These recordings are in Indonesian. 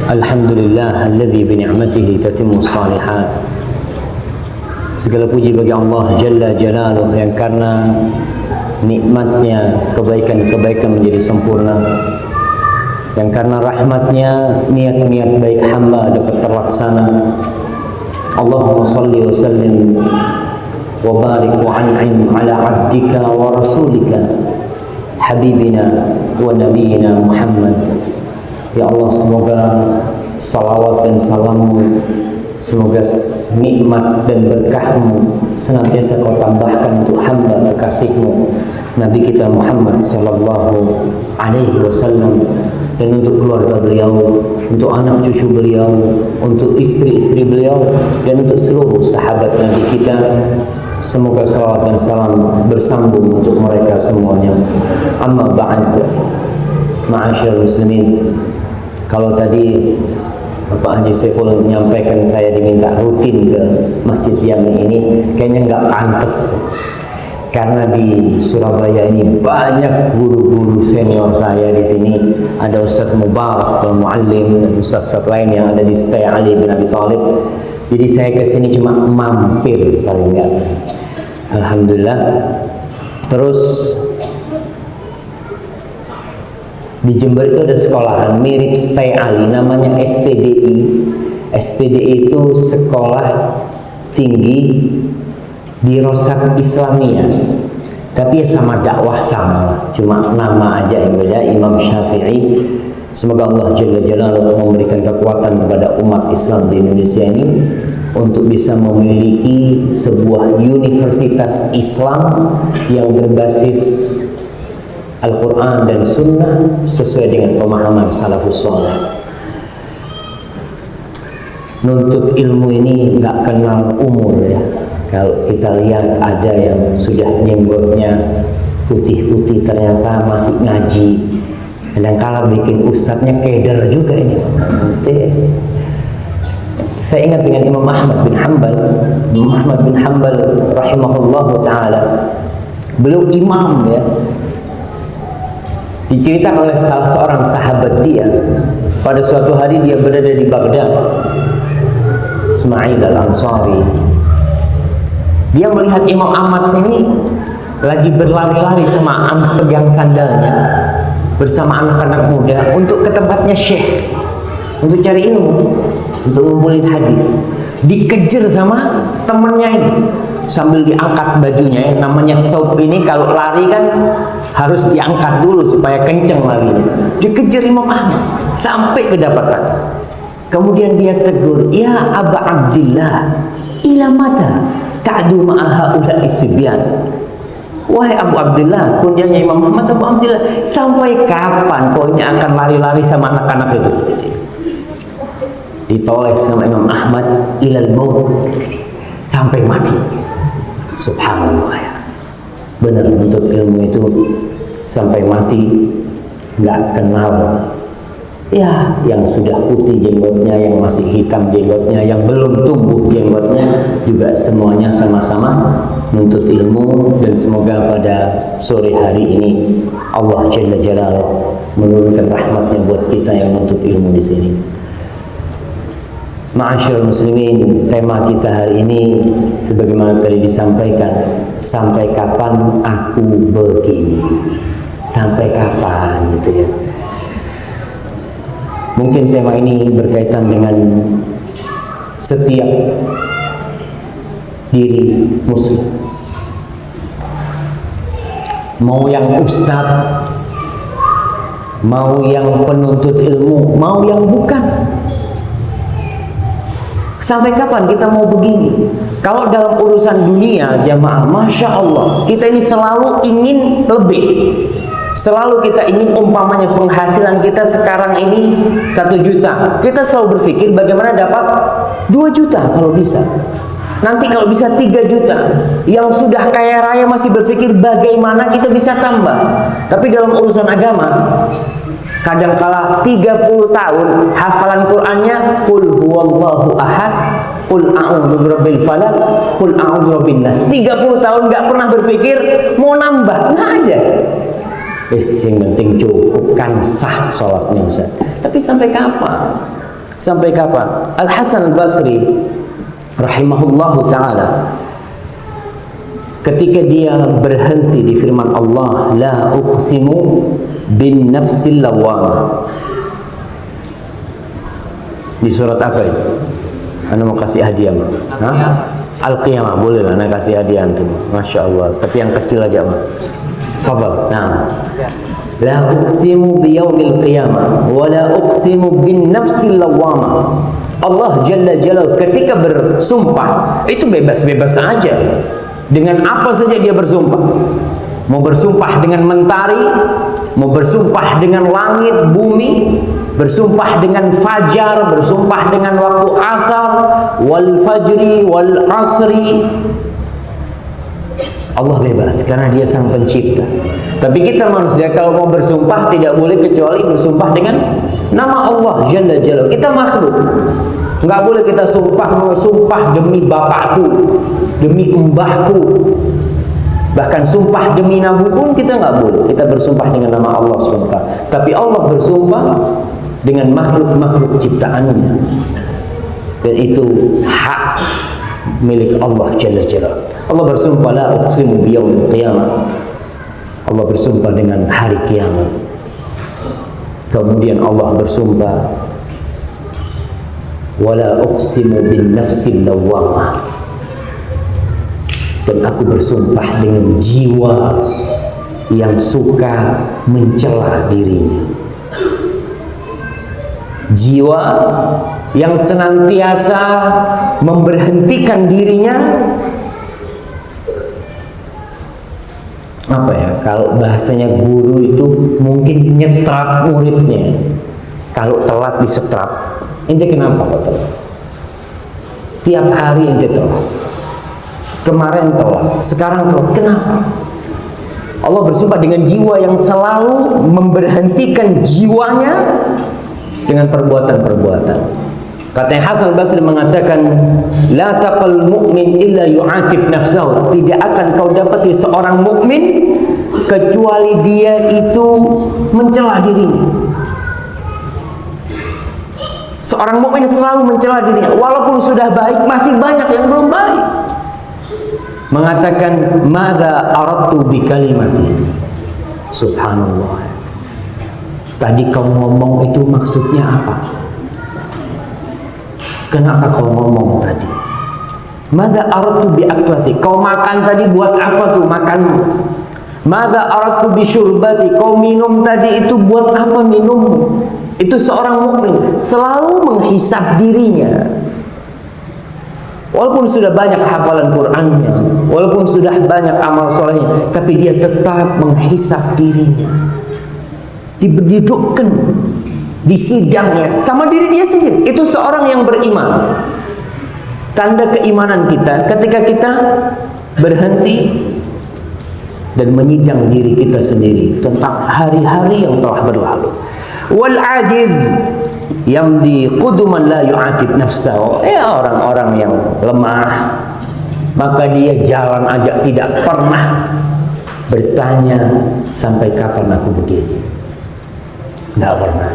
Alhamdulillah alladzi bi ni'matihi tatimmu shalihat. Segala puji bagi Allah Jalla Jalaluh yang karena nikmatnya kebaikan-kebaikan menjadi sempurna, yang karena rahmatnya niat-niat baik hamba dapat terlaksana. Allahumma salli wa sallim wa barik wa an'im ala abdika wa rasulika habibina wa nabiyina Muhammad. Ya Allah, semoga salawat dan salammu, semoga nikmat dan berkahmu senantiasa kau tambahkan untuk hamba kekasihmu Nabi kita Muhammad sallallahu alaihi wasallam, dan untuk keluarga beliau, untuk anak cucu beliau, untuk istri-istri beliau, dan untuk seluruh sahabat Nabi kita. Semoga salawat dan salam bersambung untuk mereka semuanya. Amma ba'd, ma'asyiral muslimin. Kalau tadi Bapak Haji Saiful menyampaikan saya diminta rutin ke Masjid Jami ini, kayaknya nggak pantas, karena di Surabaya ini banyak guru-guru senior saya di sini. Ada Ustadz Mubarak, Muallim, dan Ustadz lain yang ada di Stay Ali bin Abi Thalib. Jadi saya ke sini cuma mampir paling nggak. Alhamdulillah. Terus di Jember itu ada sekolahan mirip Stay Ali, namanya STDI. STDI itu sekolah tinggi di Rosak Islamia, tapi ya sama dakwah sama lah, cuma nama aja yang beda. Imam Syafi'i, semoga Allah Jalla Jalaluhu memberikan kekuatan kepada umat Islam di Indonesia ini untuk bisa memiliki sebuah universitas Islam yang berbasis Al-Quran dan Sunnah sesuai dengan pemahaman salafus saleh. Nuntut ilmu ini nggak kenal umur ya. Kalau kita lihat ada yang sudah jenggotnya putih-putih ternyata masih ngaji. Kadang-kala bikin ustadznya keder juga ini. Nanti saya ingat dengan Imam Ahmad bin Hanbal. Imam Ahmad bin Hanbal rahimahullahu ta'ala, beliau imam ya. Diceritakan oleh salah seorang sahabat dia, pada suatu hari dia berada di Baghdad, Ismail al-Ansari. Dia melihat Imam Ahmad ini lagi berlari-lari sama anak pegang sandalnya bersama anak-anak muda untuk ke tempatnya syekh untuk cari ilmu, untuk ngumpulin hadis. Dikejar sama temennya ini sambil diangkat bajunya, yang namanya thawb ini kalau lari kan harus diangkat dulu supaya kenceng larinya. Dikejar Imam Ahmad sampai kedapatan. Kemudian dia tegur, "Ya Aba Abdillah, ila mata ta'du ma'a haula'i sibyan?" Wahai Abu Abdillah, kunyanya Imam Ahmad Abu Abdillah, sampai kapan kau ini akan lari-lari sama anak-anak itu? Ditoleh sama Imam Ahmad, ilal maut, sampai mati. Subhanallah ya. Benar, menuntut ilmu itu sampai mati nggak kenal ya, yang sudah putih jenggotnya, yang masih hitam jenggotnya, yang belum tumbuh jenggotnya, juga semuanya sama-sama menuntut ilmu. Dan semoga pada sore hari ini Allah Jalla Jalaluhu menurunkan rahmatnya buat kita yang menuntut ilmu di sini. Ma'asyiral muslimin, tema kita hari ini sebagaimana tadi disampaikan, sampai kapan aku begini? Sampai kapan gitu ya. Mungkin tema ini berkaitan dengan setiap diri muslim. Mau yang ustadz, mau yang penuntut ilmu, mau yang bukan. Sampai kapan kita mau begini? Kalau dalam urusan dunia jamaah, Masya Allah, kita ini selalu ingin lebih. Selalu kita ingin, umpamanya penghasilan kita sekarang ini 1 juta, kita selalu berpikir bagaimana dapat 2 juta kalau bisa. Nanti kalau bisa 3 juta. Yang sudah kaya raya masih berpikir bagaimana kita bisa tambah. Tapi dalam urusan agama, kadangkala 30 tahun hafalan Qur'annya qul huwallahu ahad, qul a'udzu birabbil falaq, qul a'udzu birabbin nas. 30 tahun nggak pernah berpikir mau nambah, nggak ada. Yang penting cukup kan sah sholatnya Ustaz. Tapi sampai kapan? Sampai kapan? Al-Hasan Al-Basri rahimahullahu ta'ala, ketika dia berhenti di firman Allah, la uqsimu bin nafsil lawwamah, di surat apa itu? Anda mau kasih hadiah mah? Al-Qiyamah, boleh lah anda kasih hadiah antum. Masya Allah, tapi yang kecil aja mah. Fadal. Nah, la uqsimu biyaumil qiyamah wa la uqsimu bin nafsil lawwamah. Allah Jalla Jalaluhu ketika bersumpah itu bebas-bebas saja. Dengan apa saja dia bersumpah. Mau bersumpah dengan mentari, mau bersumpah dengan langit, bumi, bersumpah dengan fajar, bersumpah dengan waktu asar, wal fajri, wal asri. Allah bebas karena dia sang pencipta. Tapi kita manusia kalau mau bersumpah tidak boleh kecuali bersumpah dengan nama Allah Jalla Jalaluhu. Kita makhluk, nggak boleh kita sumpah demi bapakku, demi mbahku, bahkan sumpah demi nabi pun kita nggak boleh. Kita bersumpah dengan nama Allah SWT. Tapi Allah bersumpah dengan makhluk-makhluk ciptaannya, dan itu hak milik Allah Jalla Jalaluhu. Allah bersumpah la uqsimu biyaumil qiyamah. Allah bersumpah dengan hari kiamat. Kemudian Allah bersumpah wala uqsimu bin nafsil lawwamah, dan aku bersumpah dengan jiwa yang suka mencela dirinya, jiwa yang senantiasa memberhentikan dirinya. Apa ya, kalau bahasanya guru itu mungkin nyetrap muridnya. Kalau telat disetrap. Ente kenapa kok telat? Tiap hari ente telat. Kemarin telat, sekarang telat. Kenapa? Allah bersumpah dengan jiwa yang selalu memberhentikan jiwanya dengan perbuatan-perbuatan. Katanya Hasan Basri mengatakan, la taqal mu'min illa yu'atib nafsahu. Tidak akan kau dapati seorang mukmin kecuali dia itu mencela dirinya. Seorang mukmin selalu mencela dirinya, walaupun sudah baik masih banyak yang belum baik. Mengatakan, madza aradtu bi kalimati. Subhanallah. Tadi kau ngomong itu maksudnya apa? Kenapa kau ngomong tadi? Madza aradtu bi aklati. Kau makan tadi buat apa tuh makanmu? Madza aradtu bi syurbati. Kau minum tadi itu buat apa minummu? Itu seorang mukmin selalu menghisap dirinya. Walaupun sudah banyak hafalan Qur'annya, walaupun sudah banyak amal solehnya, tapi dia tetap menghisap dirinya. Didudukkan di sidangnya sama diri dia sendiri. Itu seorang yang beriman. Tanda keimanan kita ketika kita berhenti dan menyidang diri kita sendiri tentang hari-hari yang telah berlalu. Wal ajiz yamdi quduman la yu'atib nafsahu. Orang-orang yang lemah, maka dia jalan aja tidak pernah bertanya sampai kapan aku begini. Tidak pernah.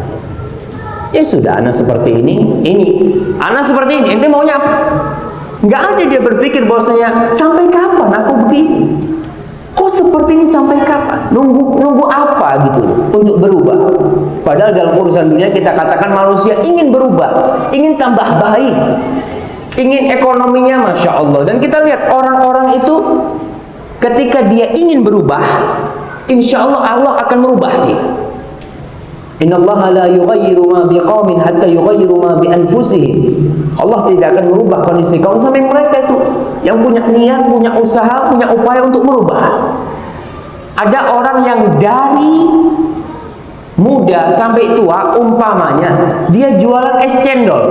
Ya sudah, anak seperti ini, anak seperti ini, ente maunya apa? Nggak ada dia berpikir bahwasanya sampai kapan aku begini? Kok seperti ini sampai kapan? Nunggu apa gitu untuk berubah? Padahal dalam urusan dunia kita katakan manusia ingin berubah, ingin tambah baik, ingin ekonominya masya Allah. Dan kita lihat orang-orang itu ketika dia ingin berubah, insya Allah Allah akan merubah dia. Innallaha la yughayyiru ma biqaumin hatta yughayyiru ma bi anfusihim. Allah tidak akan merubah kondisi kaum sampai mereka itu yang punya niat, punya usaha, punya upaya untuk merubah. Ada orang yang dari muda sampai tua, umpamanya dia jualan es cendol.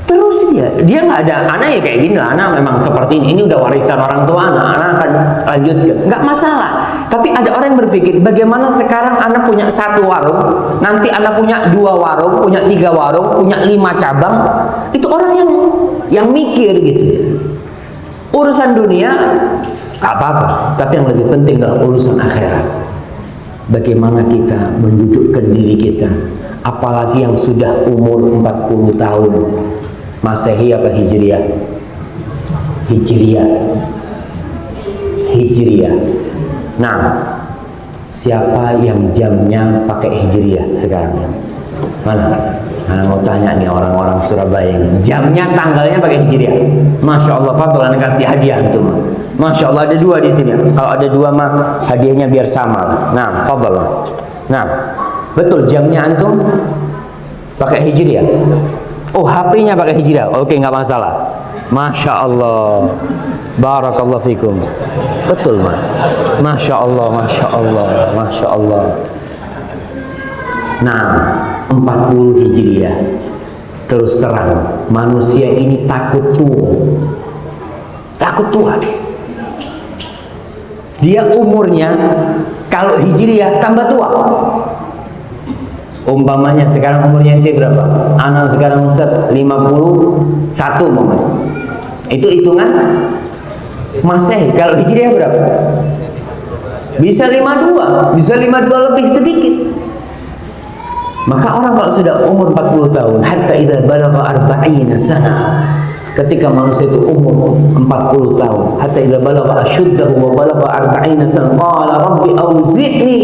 Terus dia nggak ada, anak ya kayak gini lah, anak memang seperti ini udah warisan orang tua, anak akan lanjutkan, nggak masalah. Tapi ada orang yang berpikir, bagaimana sekarang anak punya 1 warung, nanti anak punya 2 warung, punya 3 warung, punya 5 cabang. Itu orang yang mikir gitu ya. Urusan dunia nggak apa-apa, tapi yang lebih penting adalah urusan akhirat. bagaimana kita mendudukkan diri kita, apalagi yang sudah umur 40 tahun. Masehi apa Hijriah? Hijriah. Hijriah. Nah, siapa yang jamnya pakai Hijriah sekarang? Mana? Nah, mau tanya nih orang-orang Surabaya ini, jamnya tanggalnya pakai Hijriah. Masya Allah, fadl, anda kasih hadiah antum. Masya Allah, ada dua di sini. Kalau ada dua mah hadiahnya biar sama. Nah, fadl. Nah, betul jamnya antum pakai Hijriah. Oh, HP-nya pakai Hijriah. Oke, nggak masalah. Masya Allah, barakallahu fikum. Betul, Mas. Masya Allah, masya Allah, masya Allah. Nah, 40 Hijriah. Terus terang, manusia ini takut tua. Takut tua. Dia umurnya kalau Hijriah tambah tua. Umpamanya sekarang umurnya ente berapa? Anak sekarang Ustaz 51 umpamanya. Itu hitungan Masehi. Kalau Hijriah berapa? Bisa 52, bisa 52 lebih sedikit. Maka orang kalau sudah umur 40 tahun, hatta idza balagha 40 sana, ketika manusia itu umur 40 tahun, hatta idza balagha ashuddahu wa balagha 40 sana, qala rabbi auzi'ni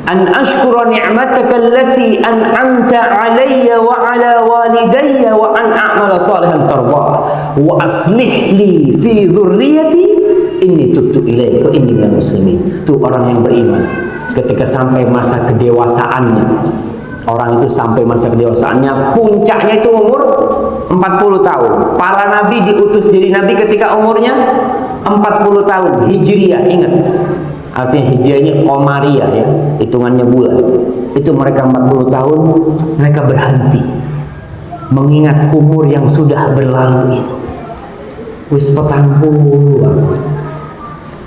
an ashkura ni'mataka allati an'amta 'alayya wa 'ala walidayya wa an a'mala salihan tardah wa aslih li fi dhurriyyati inni tubtu ilaika inni minal muslimin. Itu orang yang beriman ketika sampai masa kedewasaannya. Orang itu sampai masa kedewasaannya, puncaknya itu umur 40 tahun. Para nabi diutus jadi nabi ketika umurnya 40 tahun. Hijriah, ingat. Artinya Hijriah ini Qamariyah ya, hitungannya bulan. Itu mereka 40 tahun, mereka berhenti mengingat umur yang sudah berlalu itu. Wis 40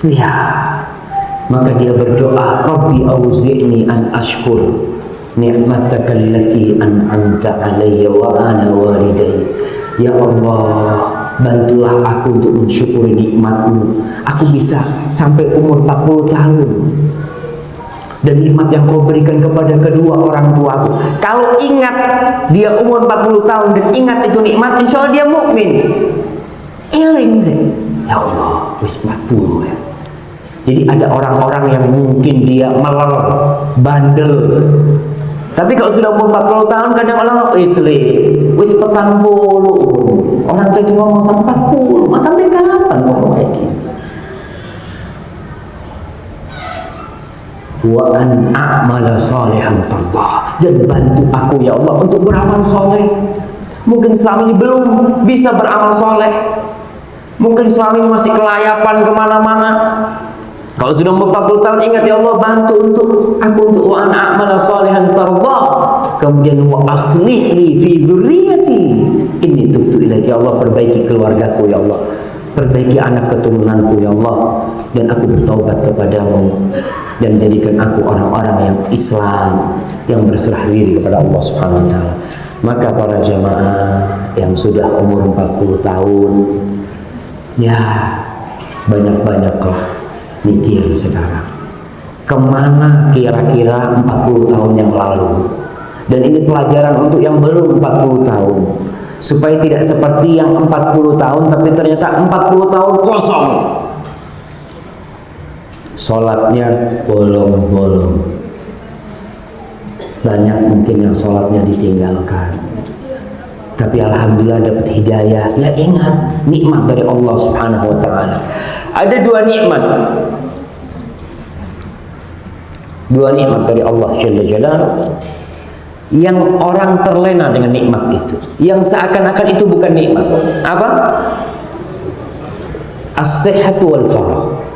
ya. Maka dia berdoa, Rabbi auzi'ni an ashkur ni'mataka allati an'amta 'alayya wa ana walidayya. Ya Allah, bantulah aku untuk mensyukuri nikmat-Mu. Aku bisa sampai umur 40 tahun. Dan nikmat yang Kau berikan kepada kedua orang tuaku. Kalau ingat dia umur 40 tahun dan ingat itu nikmat, insya Allah dia mukmin. Eling sih. Ya Allah, wis 40 ya. Jadi ada orang-orang yang mungkin dia meler, bandel. Tapi kalau sudah umur 40 tahun, kadang orang wis 40. Orang tua itu ngomong sampai 40. Mas sampai kapan ngomong kayak gini? Wa an a'mala salihan tardah, dan bantu aku ya Allah untuk beramal soleh. Mungkin selama ini belum bisa beramal soleh. Mungkin selama ini masih kelayapan kemana-mana. Kalau sudah 40 tahun, ingat ya Allah, bantu untuk aku untuk wa an a'mala salihan tardah. Kemudian wa aslih li fi dzurriyyati inni tubtu ilaika. Ya Allah, perbaiki keluargaku ya Allah, perbaiki anak keturunanku ya Allah, dan aku bertaubat kepadamu, dan jadikan aku orang-orang yang Islam, yang berserah diri kepada Allah Subhanahu wa taala. Maka para jamaah yang sudah umur 40 tahun, ya banyak-banyaklah mikir sekarang, kemana kira-kira 40 tahun yang lalu. Dan ini pelajaran untuk yang belum 40 tahun, supaya tidak seperti yang 40 tahun tapi ternyata 40 tahun kosong, sholatnya bolong-bolong. Banyak mungkin yang sholatnya ditinggalkan, tapi alhamdulillah dapat hidayah. Ya ingat, nikmat dari Allah Subhanahu wa taala. Ada dua nikmat. Dua nikmat dari Allah Jalla Jalaluhu yang orang terlena dengan nikmat itu, yang seakan-akan itu bukan nikmat. Apa? As-sihhatu wal farah.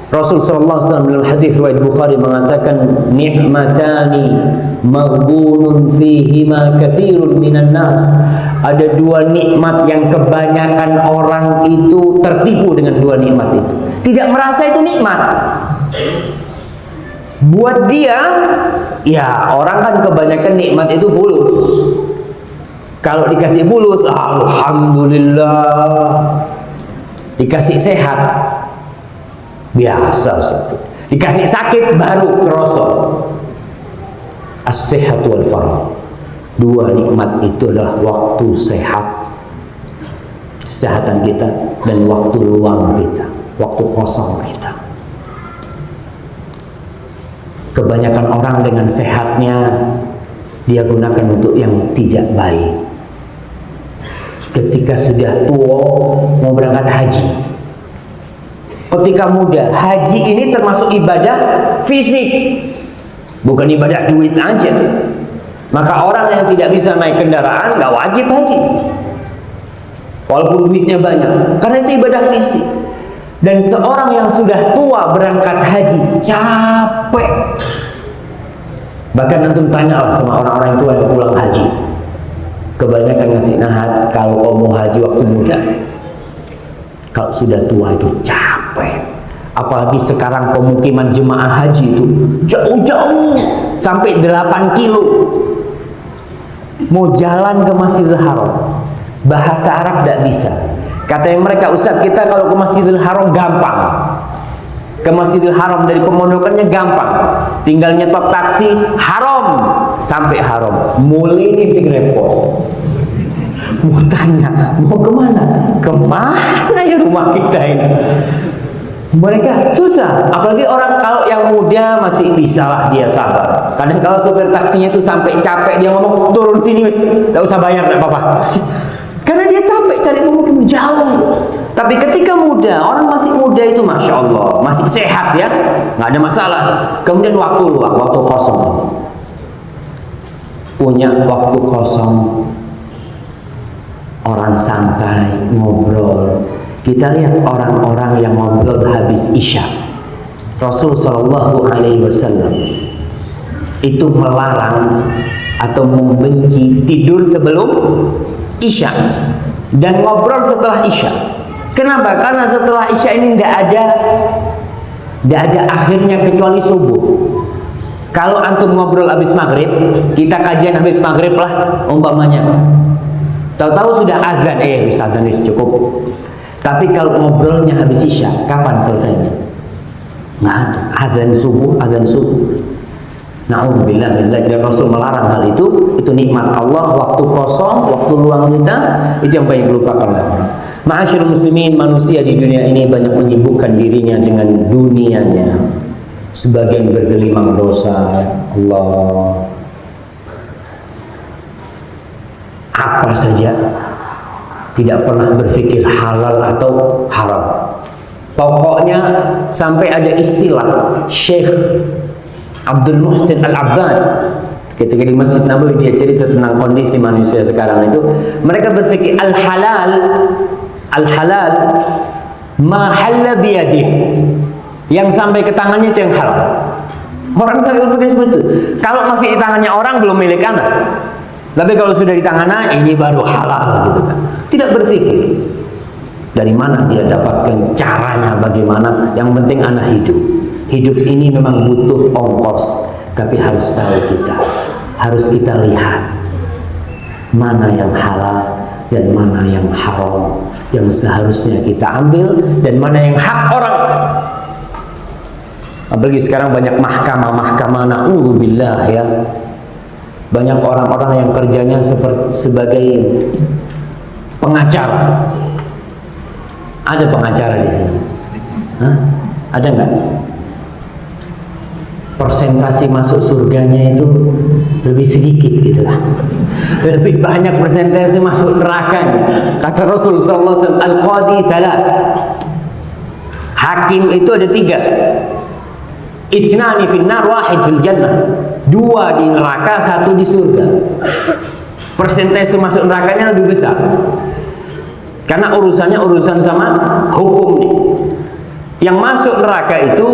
Rasul sallallahu alaihi wasallam dalam hadis riwayat Bukhari mengatakan, ni'matani maghbunun fihima katsirun minan nas. Ada dua nikmat yang kebanyakan orang itu tertipu dengan dua nikmat itu. Tidak merasa itu nikmat. Buat dia, ya orang kan kebanyakan nikmat itu fulus. Kalau dikasih fulus, alhamdulillah. Dikasih sehat, biasa Ustaz. Dikasih sakit baru kerosok. As-sihhatu wal faragh. Dua nikmat itu adalah waktu sehat, kesehatan kita, dan waktu luang kita, waktu kosong kita. Kebanyakan orang dengan sehatnya dia gunakan untuk yang tidak baik. Ketika sudah tua mau berangkat haji, ketika muda, haji ini termasuk ibadah fisik, bukan ibadah duit aja. Maka orang yang tidak bisa naik kendaraan gak wajib haji, walaupun duitnya banyak, karena itu ibadah fisik. Dan seorang yang sudah tua berangkat haji capek. Bahkan antum tanyalah sama orang-orang tua yang pulang haji itu, kebanyakan ngasih nasihat, kalau kau mau haji waktu muda, kalau sudah tua itu capek. Apalagi sekarang pemukiman jemaah haji itu jauh-jauh sampai 8 kilo. Mau jalan ke Masjidil Haram, bahasa Arab tidak bisa. Katanya mereka, Ustaz, kita kalau ke Masjidil Haram gampang. Ke Masjidil Haram dari pemondokannya gampang, tinggal nyetop taksi haram sampai haram. Mulai ini si repot. Mau tanya, mau kemana? Kemana ya rumah kita ini? Mereka susah, apalagi orang kalau yang muda masih bisa lah dia sabar. Kadang kalau supir taksinya itu sampai capek dia ngomong, turun sini wis, gak usah bayar, gak apa-apa. Karena dia capek cari pemukiman jauh. Tapi ketika muda, orang masih muda itu Masya Allah, masih sehat ya, nggak ada masalah. Kemudian waktu luang, waktu kosong, punya waktu kosong, orang santai, ngobrol. Kita lihat orang-orang yang ngobrol habis Isya. Rasul Shallallahu Alaihi Wasallam itu melarang atau membenci tidur sebelum Isya dan ngobrol setelah Isya. Kenapa? Karena setelah Isya ini tidak ada akhirnya kecuali subuh. Kalau antum ngobrol habis maghrib, kita kajian habis maghrib lah umpamanya. Tahu-tahu sudah azan, azan cukup. Tapi kalau ngobrolnya habis Isya, kapan selesainya? Nggak ada. Azan subuh. Na'udzubillah, dan Rasul melarang hal itu nikmat Allah, waktu kosong, waktu luang kita, itu yang paling dilupakan oleh orang. Ma'asyiral muslimin, manusia di dunia ini banyak menyibukkan dirinya dengan dunianya. Sebagian bergelimang dosa, Allah. Apa saja, tidak pernah berpikir halal atau haram. Pokoknya sampai ada istilah Syekh Abdul Muhsin Al-Abbad ketika di Masjid Nabawi, dia cerita tentang kondisi manusia sekarang itu. Mereka berpikir al-halal ma halla biyadih, yang sampai ke tangannya itu yang halal. Orang selalu berpikir seperti itu. Kalau masih di tangannya orang belum milik anak, tapi kalau sudah di tangan anak ini baru halal gitu kan. Tidak berpikir dari mana dia dapatkan caranya, bagaimana. Yang penting anak hidup. Hidup ini memang butuh ongkos, tapi harus tahu harus kita lihat mana yang halal dan mana yang haram, yang seharusnya kita ambil dan mana yang hak orang. Apalagi sekarang banyak mahkamah, na'udzubillah ya. Banyak orang-orang yang kerjanya sebagai pengacara. Ada pengacara di sini? Hah? Ada nggak? Persentasi masuk surganya itu lebih sedikit gitu lah. Lebih banyak persentase masuk neraka. Kata Rasul sallallahu alaihi wasallam, al-qadi thalath. Hakim itu ada 3. Ithnani fin nar, wahid fil jannah. 2 di neraka, 1 di surga. Persentase masuk nerakanya lebih besar. Karena urusannya urusan sama hukum nih. Yang masuk neraka itu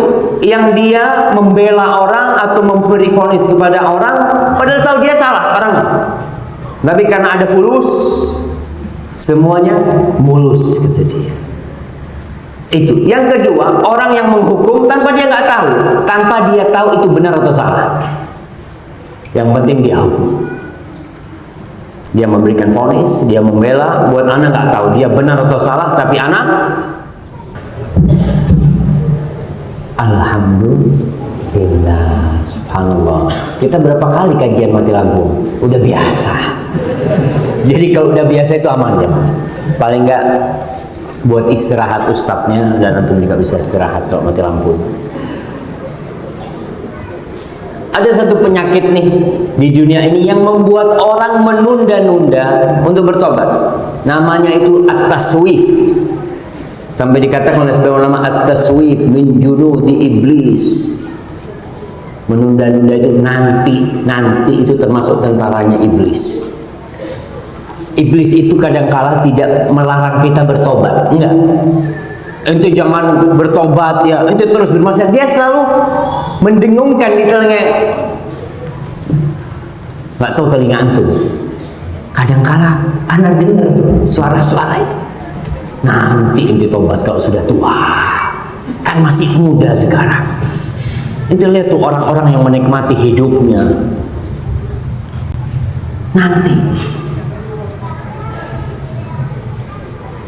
yang dia membela orang atau memberi vonis kepada orang padahal tahu dia salah orang. Tapi karena ada fulus, semuanya mulus kata dia. Itu. Yang kedua, orang yang menghukum tanpa dia nggak tahu, tanpa dia tahu itu benar atau salah. Yang penting dia hukum. Dia memberikan vonis, dia membela, buat anak nggak tahu dia benar atau salah, tapi anak alhamdulillah, subhanallah. Kita berapa kali kajian mati lampu? Udah biasa. Jadi kalau udah biasa itu aman ya. Paling enggak buat istirahat ustadznya, dan antum juga bisa istirahat kalau mati lampu. Ada satu penyakit nih di dunia ini yang membuat orang menunda-nunda untuk bertobat. Namanya itu at-taswif. Sampai dikatakan oleh sebagian ulama, at-taswif min junudi iblis. Menunda-nunda itu nanti itu termasuk tentaranya iblis. Iblis itu kadangkala tidak melarang kita bertobat, enggak. Ente jangan bertobat ya, ente terus bermaksiat. Dia selalu mendengungkan di telinga. Nggak tahu telinga antum. Kadangkala anak dengar tuh suara-suara itu. Nanti ente tobat kalau sudah tua, kan masih muda sekarang. Ente lihat tuh orang-orang yang menikmati hidupnya. Nanti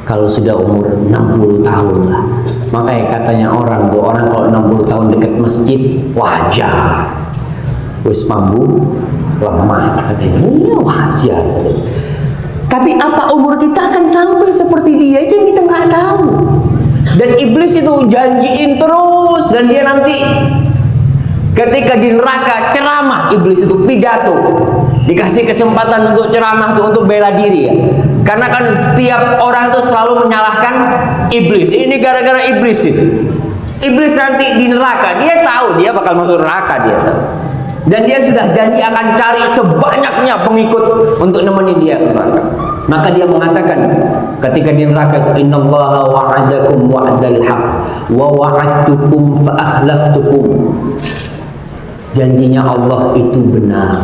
kalau sudah umur 60 tahun lah. Makanya katanya orang kalau 60 tahun dekat masjid wajar. Wis mampu lemah katanya. Iya wajar. Tapi apa umur kita akan sampai seperti dia? Itu yang kita nggak tahu. Dan iblis itu janjiin terus, dan dia nanti ketika di neraka ceramah, iblis itu pidato, dikasih kesempatan untuk ceramah tuh, untuk bela diri ya. Karena kan setiap orang itu selalu menyalahkan iblis. Ini gara-gara iblis itu. Iblis nanti di neraka, dia tahu dia bakal masuk neraka, dia tahu. Dan dia sudah janji akan cari sebanyaknya pengikut untuk nemenin dia ke neraka. Maka dia mengatakan ketika di neraka, innallaha wa'adakum wa'dal haq wa wa'adtukum fa akhlaftukum. Janjinya Allah itu benar.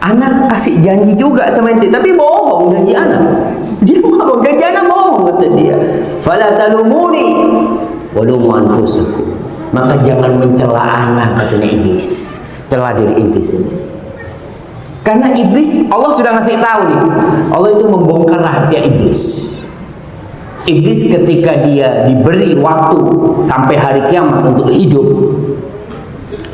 Anak kasih janji juga sama ente, tapi bohong janji anak. Dia bohong, janji anak bohong kata dia. Fala talumuni walumu anfusakum. Maka jangan mencela anak katanya iblis. Celah diri ente sendiri. Karena iblis, Allah sudah ngasih tahu nih. Allah itu membongkar rahasia iblis. Iblis ketika dia diberi waktu sampai hari kiamat untuk hidup,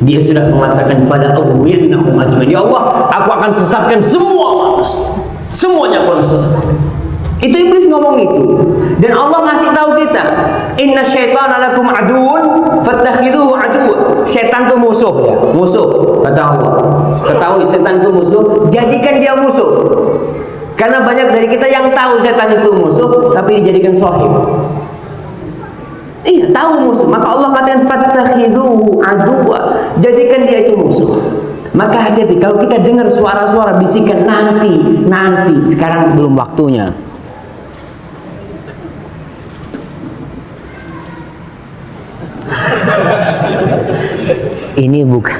dia sudah mengatakan fala ughwiyannahum ajmain. Ya Allah, aku akan sesatkan semua manusia. Semuanya aku akan sesatkan. Itu iblis ngomong itu. Dan Allah ngasih tahu kita, inna syaitana lakum aduun fattakhidhuhu aduwwa. Setan itu musuh ya, musuh kata Allah. Ketahui setan itu musuh, jadikan dia musuh. Karena banyak dari kita yang tahu setan itu musuh tapi dijadikan sahib. Iya, tahu musuh. Maka Allah katakan fattakhidhuhu aduwwa. Jadikan dia itu musuh. Maka hati-hati kalau kita dengar suara-suara bisikan nanti, sekarang belum waktunya. Ini bukan.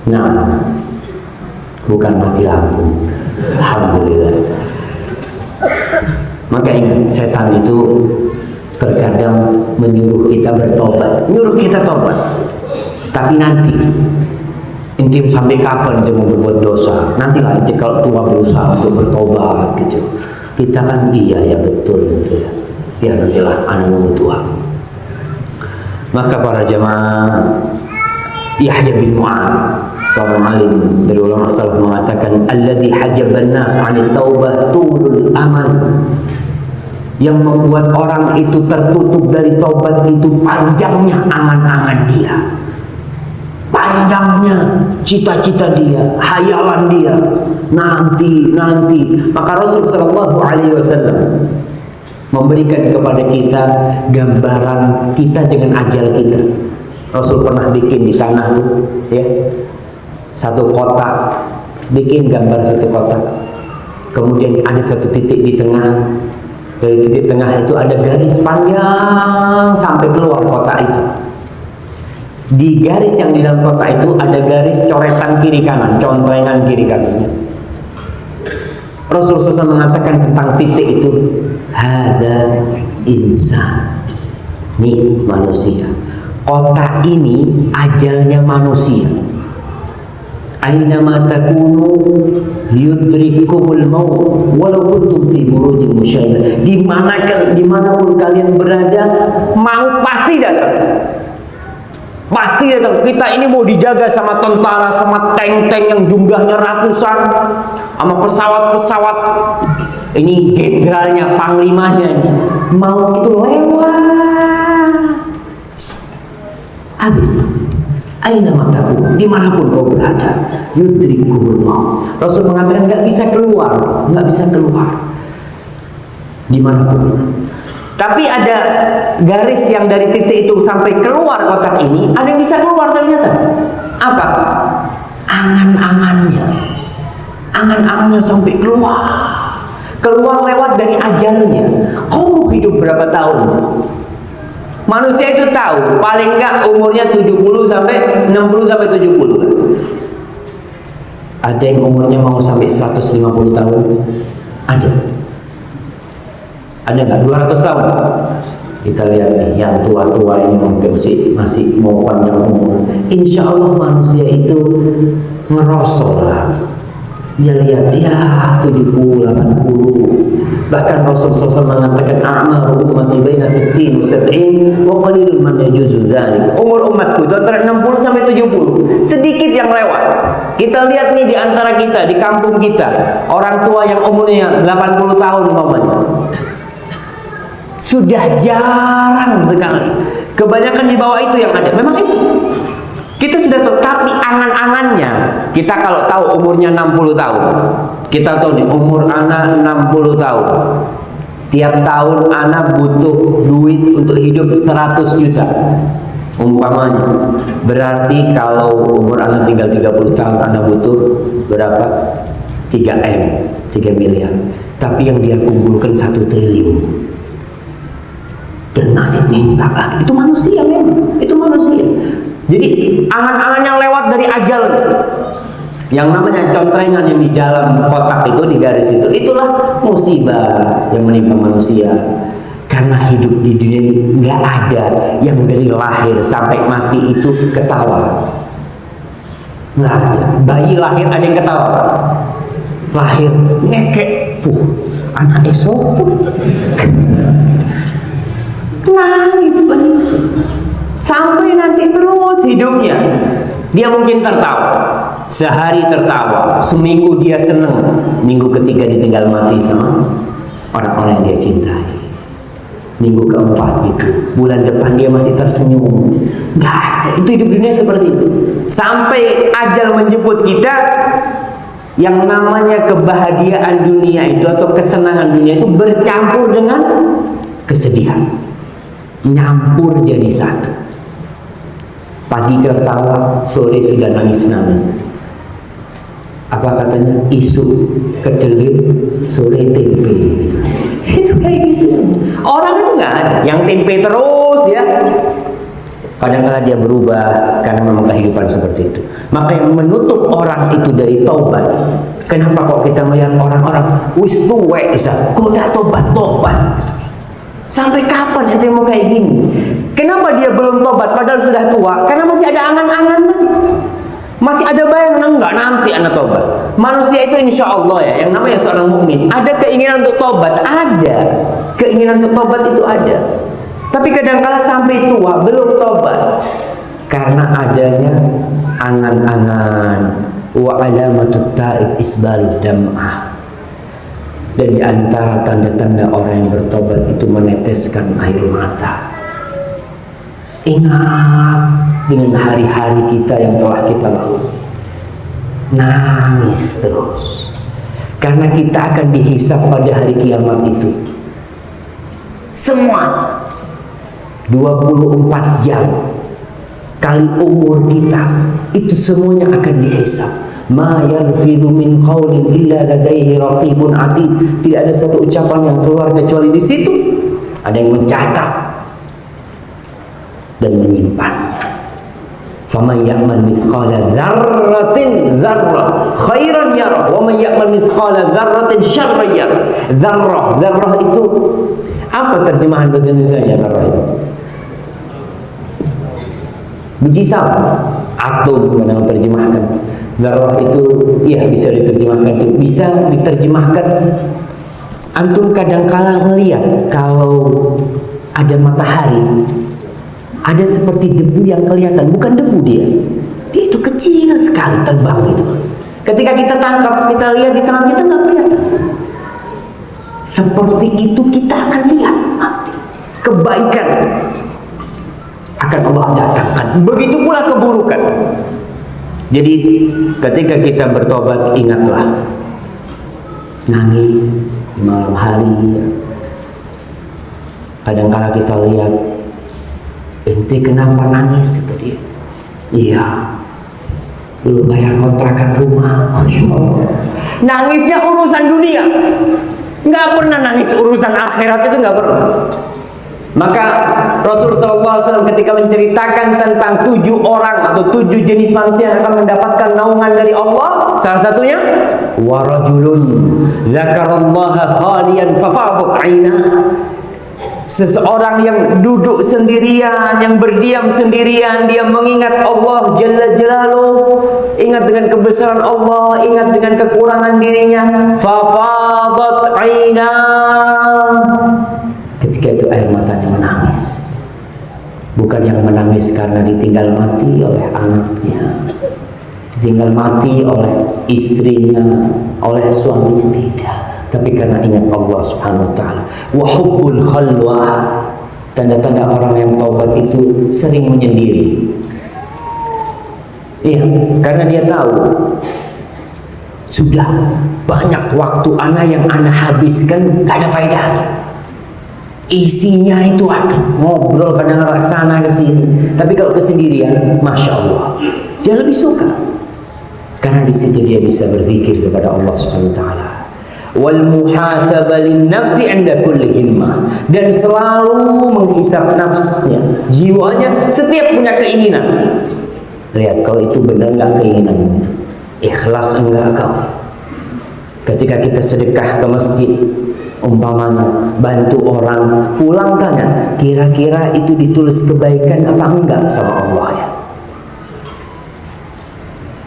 Nah, bukan mati lampu. Alhamdulillah. Maka ingat, setan itu terkadang menyuruh kita bertobat, nyuruh kita tobat. Tapi nanti, inti sampai kapan dia mau berbuat dosa? Nantilah inti kalau tua berusaha untuk bertobat gitu. Kita kan iya ya betul gitu ya. Ya nantilah anak nunggu tua. Maka para jamaah, Yahya bin Mu'ad, seorang alim dari ulama salaf mengatakan, alladzi hajaban nas 'anil taubah tulul amal. Yang membuat orang itu tertutup dari taubat itu panjangnya angan-angan dia. Panjangnya cita-cita dia, hayalan dia. Nanti. Maka Rasul sallallahu alaihi wasallam memberikan kepada kita gambaran kita dengan ajal kita. Rasul pernah bikin di tanah tuh, ya, satu kotak, bikin gambar satu kotak. Kemudian ada satu titik di tengah. Dari titik tengah itu ada garis panjang sampai keluar kotak itu. Di garis yang di dalam kotak itu ada garis coretan kiri kanan, contengan kiri kanannya. Rasul SAW mengatakan tentang titik itu, hada insan, nih manusia. Kotak ini ajalnya manusia. Ainama takunu yudrikumul maut walau kuntum fi burujin musyayyadah. Dimanapun kalian berada, maut pasti datang. Pasti datang. Kita ini mau dijaga sama tentara, sama tank-tank yang jumlahnya ratusan, sama pesawat-pesawat. Ini jenderalnya, panglimanya. Maut itu lewat, habis. Aina mataku, dimanapun kau berada, yudrikumul maut. Rasul mengatakan nggak bisa keluar, dimanapun. Tapi ada garis yang dari titik itu sampai keluar kotak ini, ada yang bisa keluar ternyata. Apa? Angan-angannya sampai keluar lewat dari ajalnya. Kau mau hidup berapa tahun sih? Manusia itu tahu paling enggak umurnya 70 sampai 60 sampai 70 lah. Ada yang umurnya mau sampai 150 tahun? Ada enggak 200 tahun? Kita lihat nih, yang tua-tua ini mungkin masih mau panjang umur. Insya Allah manusia itu ngerosol lah. Dia lihat, ya 70, 80. Bahkan Rasulullah SAW mengatakan, a'maru ummati baina 60 wa 70 wa qalilun man yajuzu dzalik. Umur umatku itu antara 60 sampai 70. Sedikit yang lewat. Kita lihat nih di antara kita, di kampung kita, orang tua yang umurnya 80 tahun umpamanya. Sudah jarang sekali. Kebanyakan di bawah itu yang ada. Memang itu. Kita sudah tahu, tapi angan-angannya, kita kalau tahu umurnya 60 tahun, kita tahu nih umur anak 60 tahun. Tiap tahun anak butuh duit untuk hidup 100 juta. Umpamanya. Berarti kalau umur anak tinggal 30 tahun, anak butuh berapa? 3M, 3 miliar. Tapi yang dia kumpulkan 1 triliun. Dan masih minta lagi. Itu manusia memang. Itu manusia. Jadi angan-angannya lewat dari ajal. Yang namanya contrengan yang di dalam kotak itu, di garis itu, itulah musibah yang menimpa manusia. Karena hidup di dunia ini nggak ada yang dari lahir sampai mati itu ketawa. Nggak ada. Bayi lahir ada yang ketawa. Lahir ngekek, anak esok nangis bayi itu. Sampai nanti terus hidupnya. Dia mungkin tertawa, sehari tertawa, seminggu dia senang, minggu ketiga ditinggal mati sama orang-orang yang dia cintai. Minggu keempat gitu, bulan depan dia masih tersenyum. Nggak ada. Itu hidup dunia seperti itu. Sampai ajal menjemput kita, yang namanya kebahagiaan dunia itu atau kesenangan dunia itu bercampur dengan kesedihan, nyampur jadi satu. Pagi tertawa, sore sudah nangis-nangis. Apa katanya? Isu kedelai, sore tempe gitu. Itu kayak gitu. Orang itu nggak ada yang tempe terus ya. Kadang-kadang dia berubah karena memang kehidupan seperti itu. Maka yang menutup orang itu dari taubat. Kenapa kok kita melihat orang-orang wis tuwek Ustaz, kok nggak tobat gitu. Sampai kapan ente mau kayak gini? Kenapa dia belum tobat padahal sudah tua? Karena masih ada angan-angan tadi. Masih ada bayangan, enggak nanti anak tobat. Manusia itu insya Allah ya, yang namanya seorang mukmin, ada keinginan untuk tobat, ada. Keinginan untuk tobat itu ada. Tapi kadang-kala sampai tua belum tobat. Karena adanya angan-angan. Wa alamatut taib isbalud dam'ah. Dan di antara tanda-tanda orang yang bertobat itu meneteskan air mata. Ingat dengan hari-hari kita yang telah kita lalui. Nangis terus. Karena kita akan dihisap pada hari kiamat itu. Semuanya. 24 jam. Kali umur kita. Itu semuanya akan dihisap. Ma yalfidhu min qawlin illa ladaihi raqibun atid. Tidak ada satu ucapan yang keluar kecuali di situ ada yang mencatat dan menyimpannya. Faman ya'mal mithqala dzarratin dzarrah khairan yarah wa man ya'mal mithqala dzarratin syarran yarah. Dzarrah itu apa terjemahan bahasa Indonesia-nya dzarrah itu? Biji salam, atom kadang terjemahkan. Dzarrah itu ya bisa diterjemahkan, itu bisa diterjemahkan antum kadangkala melihat kalau ada matahari, ada seperti debu yang kelihatan, bukan debu dia itu kecil sekali terbang itu. Ketika kita tangkap, kita lihat di tangan kita nggak kelihatan. Seperti itu kita akan lihat nanti kebaikan akan Allah datangkan. Begitu pula keburukan. Jadi ketika kita bertobat, ingatlah nangis di malam hari. Kadang-kala kita lihat, ente kenapa nangis? Itu dia. Iya, belum bayar kontrakan rumah. Masya Allah. Nangisnya urusan dunia, nggak pernah nangis urusan akhirat, itu nggak pernah. Maka Rasul SAW ketika menceritakan tentang 7 orang atau 7 jenis manusia yang akan mendapatkan naungan dari Allah, salah satunya warajulun dzakarallaha khaliyan fafadat 'ainah. Seseorang yang duduk sendirian, yang berdiam sendirian, dia mengingat Allah Jalla Jalaluh, ingat dengan kebesaran Allah, ingat dengan kekurangan dirinya, fafadat 'ainah. Ketika itu air matanya menangis. Bukan yang menangis karena ditinggal mati oleh anaknya, ditinggal mati oleh istrinya, oleh suaminya, tidak. Tapi karena ingat Allah Subhanahu wa ta'ala. Wa hubbul khalwah. Tanda-tanda orang yang taubat itu sering menyendiri. Iya, karena dia tahu sudah banyak waktu ana yang ana habiskan gak ada faedahnya. Isinya itu aduh, ngobrol kadang-kadang sana ke sini. Tapi kalau kesendirian, masya Allah, dia lebih suka. Karena di situ dia bisa berzikir kepada Allah Subhanahu wa ta'ala. Wal muhasabah lin nafsi 'inda kulli himmah, dan selalu menghisap nafsnya, jiwanya setiap punya keinginan. Lihat kalau itu benar enggak keinginanmu itu? Ikhlas enggak kau? Ketika kita sedekah ke masjid, umpamanya bantu orang, pulang tanya, kira-kira itu ditulis kebaikan apa enggak sama Allah ya?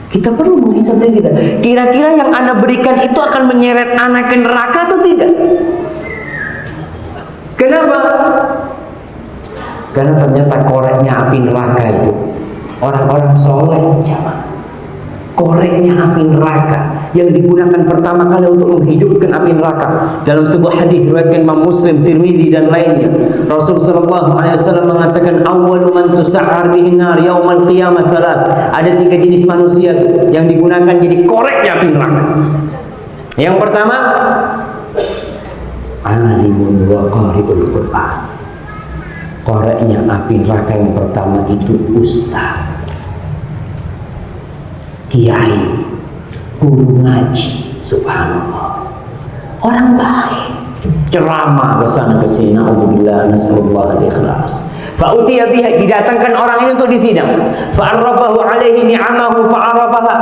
Kita perlu menghisap diri kita. Kira-kira yang ana berikan itu akan menyeret anak ke neraka atau tidak? Kenapa? Karena ternyata koreknya api neraka itu orang-orang soleh, jamaah. Koreknya api neraka yang digunakan pertama kali untuk menghidupkan api neraka. Dalam sebuah hadis riwayat Imam Muslim, Tirmidzi dan lainnya, Rasul sallallahu alaihi wasallam mengatakan awwalu man tus'ar bihin nar yaumal qiyamah salat. Ada 3 jenis manusia tuh yang digunakan jadi koreknya api neraka. Yang pertama, alimun wa qari'ul Qur'an. Koreknya api neraka yang pertama itu ustaz, kiai, guru ngaji, subhanallah, orang baik, ceramah kesana kesini, alhamdulillah, nasallallahu al-ikhlas. Fa'utiya biha, didatangkan orang ini untuk disidang. Fa'arrafahu alaihi ni'amahu fa'arrafaha.